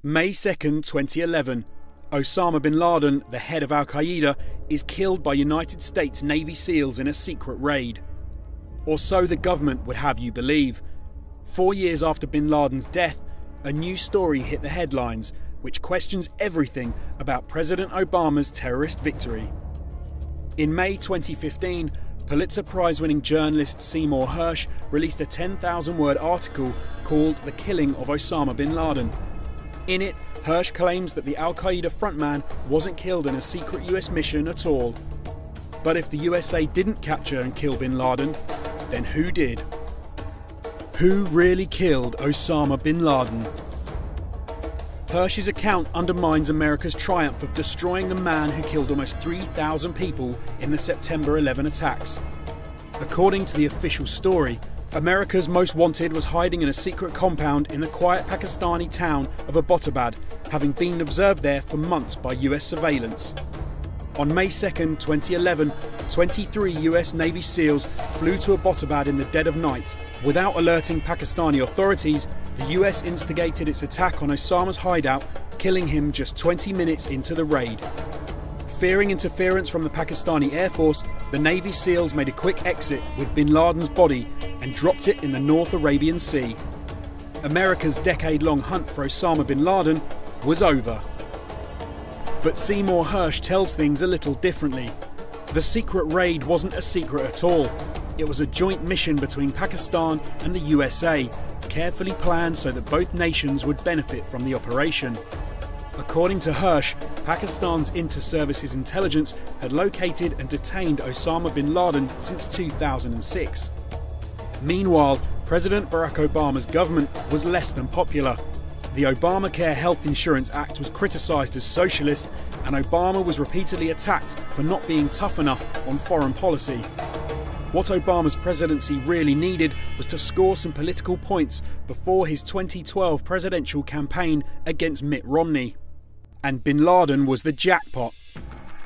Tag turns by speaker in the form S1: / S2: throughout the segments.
S1: May 2nd, 2011. Osama bin Laden, the head of Al-Qaeda, is killed by United States Navy SEALs in a secret raid. Or so the government would have you believe. 4 years after bin Laden's death, a new story hit the headlines, which questions everything about President Obama's terrorist victory. In May 2015, Pulitzer Prize-winning journalist Seymour Hersh released a 10,000-word article called The Killing of Osama bin Laden. In it, Hersh claims that the Al-Qaeda frontman wasn't killed in a secret US mission at all. But if the USA didn't capture and kill bin Laden, then who did? Who really killed Osama bin Laden? Hersh's account undermines America's triumph of destroying the man who killed almost 3,000 people in the September 11 attacks. According to the official story, America's Most Wanted was hiding in a secret compound in the quiet Pakistani town of Abbottabad, having been observed there for months by US surveillance. On May 2nd, 2011, 23 US Navy SEALs flew to Abbottabad in the dead of night. Without alerting Pakistani authorities, the US instigated its attack on Osama's hideout, killing him just 20 minutes into the raid. Fearing interference from the Pakistani Air Force, the Navy SEALs made a quick exit with bin Laden's body and dropped it in the North Arabian Sea. America's decade-long hunt for Osama bin Laden was over. But Seymour Hersh tells things a little differently. The secret raid wasn't a secret at all. It was a joint mission between Pakistan and the USA, carefully planned so that both nations would benefit from the operation. According to Hersh, Pakistan's Inter-Services Intelligence had located and detained Osama bin Laden since 2006. Meanwhile, President Barack Obama's government was less than popular. The Obamacare Health Insurance Act was criticised as socialist, and Obama was repeatedly attacked for not being tough enough on foreign policy. What Obama's presidency really needed was to score some political points before his 2012 presidential campaign against Mitt Romney. And bin Laden was the jackpot.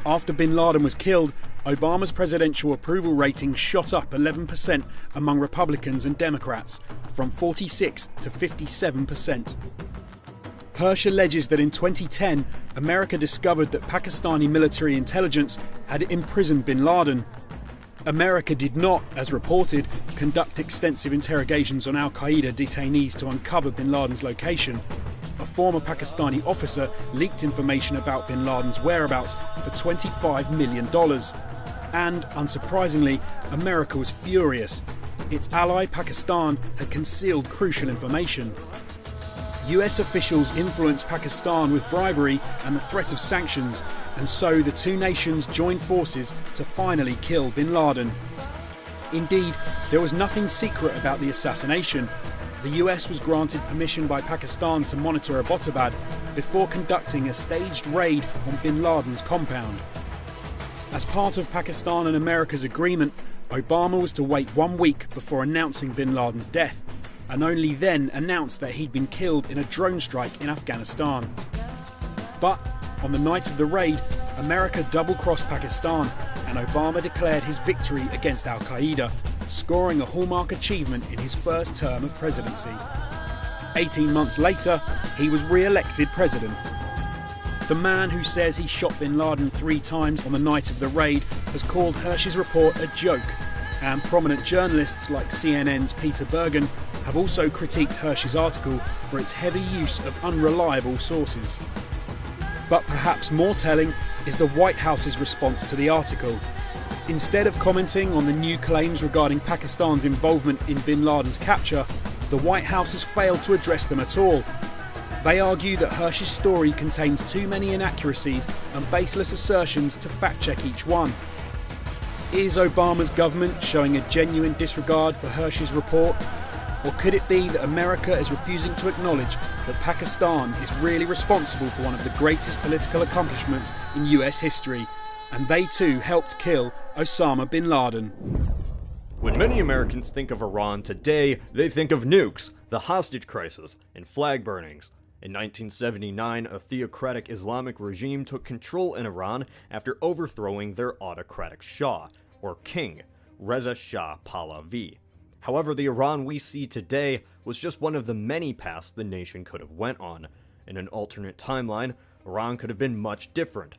S1: After bin Laden was killed, Obama's presidential approval rating shot up 11% among Republicans and Democrats, from 46 to 57%. Hersh alleges that in 2010, America discovered that Pakistani military intelligence had imprisoned bin Laden. America did not, as reported, conduct extensive interrogations on Al-Qaeda detainees to uncover bin Laden's location. A former Pakistani officer leaked information about bin Laden's whereabouts for $25 million. And, unsurprisingly, America was furious. Its ally Pakistan had concealed crucial information. US officials influenced Pakistan with bribery and the threat of sanctions, and so the two nations joined forces to finally kill bin Laden. Indeed, there was nothing secret about the assassination. The US was granted permission by Pakistan to monitor Abbottabad before conducting a staged raid on bin Laden's compound. As part of Pakistan and America's agreement, Obama was to wait 1 week before announcing bin Laden's death, and only then announced that he'd been killed in a drone strike in Afghanistan. But on the night of the raid, America double-crossed Pakistan, and Obama declared his victory against Al-Qaeda, scoring a hallmark achievement in his first term of presidency. 18 months later, he was re-elected president. The man who says he shot bin Laden 3 times on the night of the raid has called Hersh's report a joke, and prominent journalists like CNN's Peter Bergen have also critiqued Hersh's article for its heavy use of unreliable sources. But perhaps more telling is the White House's response to the article. Instead of commenting on the new claims regarding Pakistan's involvement in bin Laden's capture, the White House has failed to address them at all. They argue that Hersh's story contains too many inaccuracies and baseless assertions to fact-check each one. Is Obama's government showing a genuine disregard for Hersh's report? Or could it be that America is refusing to acknowledge that Pakistan is really responsible for one of the greatest political accomplishments in US history, and they too helped kill Osama bin Laden?
S2: When many Americans think of Iran today, they think of nukes, the hostage crisis, and flag burnings. In 1979, a theocratic Islamic regime took control in Iran after overthrowing their autocratic Shah, or king, Reza Shah Pahlavi. However, the Iran we see today was just one of the many paths the nation could have went on. In an alternate timeline, Iran could have been much different.